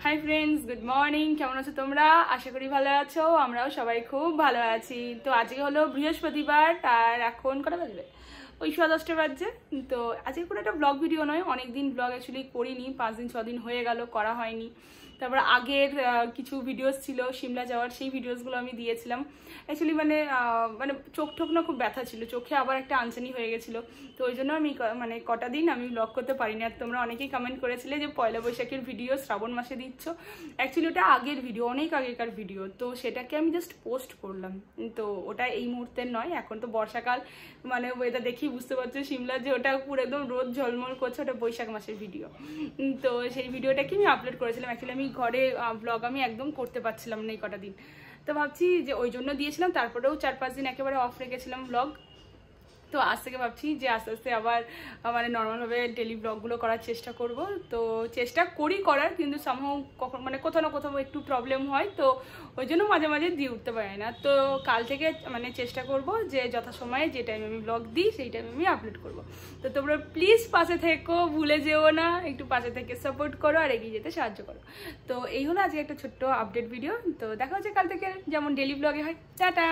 Hi friends, good morning. কেমন আছো তোমরা? আশা করি ভালো আছো। আমরাও সবাই খুব ভালো আছি। তো আজকে হলো বৃহস্পতিবার, আর এখন কটা বাজবে? ওই 10:30 বাজছে। তো আজকে কোনো একটা ব্লগ ভিডিও নয়, অনেকদিন ব্লগ অ্যাকচুয়ালি করিনি, 5 দিন 6 দিন হয়ে গেল করা হয়নি। তারপর আগের কিছু ভিডিওস ছিল সিমলা যাওয়ার, সেই ভিডিওসগুলো আমি দিয়েছিলাম। অ্যাকচুয়ালি মানে চোখ ঠোক না খুব ব্যথা ছিল, চোখে আবার একটা আনচানি হয়ে গেছিলো। তো ওই জন্য আমি মানে কটা দিন আমি ব্লগ করতে পারিনি। আর তোমরা অনেকেই কমেন্ট করেছিলে যে পয়লা বৈশাখের ভিডিও শ্রাবণ মাসে দিচ্ছ। অ্যাকচুয়ালি ওটা আগের ভিডিও, অনেক আগেকার ভিডিও, তো সেটাকে আমি জাস্ট পোস্ট করলাম। তো ওটা এই মুহূর্তের নয়, এখন তো বর্ষাকাল, মানে ওয়েদার দেখেই বুঝতে পারছো সিমলা যে ওটা পুরো একদম রোদ ঝলমল করছে, ওটা বৈশাখ মাসের ভিডিও। তো সেই ভিডিওটাকে আমি আপলোড করেছিলাম। অ্যাকচুয়ালি আমি ঘরে ব্লগ আমি একদম করতে পারছিলাম না এই কটা দিন। তো ভাবছি যে ওই জন্য দিয়েছিলাম, তারপরেও 4-5 দিন একেবারে অফ রেখেছিলাম ব্লগ। তো আজ থেকে ভাবছি যে আস্তে আস্তে আবার মানে নর্মালভাবে ডেলি ব্লগগুলো করার চেষ্টা করব। তো চেষ্টা করি করার, কিন্তু সামহাও কখন মানে কোথাও না কোথাও একটু প্রবলেম হয়, তো ওই জন্য মাঝে মাঝে দিয়ে উঠতে পারি না। তো কাল থেকে মানে চেষ্টা করব যে যথাসময়ে যে টাইমে আমি ব্লগ দিই সেই টাইমে আমি আপলোড করব। তো তোমরা প্লিজ পাশে থেকো, ভুলে যেও না, একটু পাশে থেকে সাপোর্ট করো আর এগিয়ে যেতে সাহায্য করো। তো এই হলো আজকে একটা ছোট্ট আপডেট ভিডিও। তো দেখা হচ্ছে কাল থেকে যেমন ডেলি ব্লগে হয়। টাটা।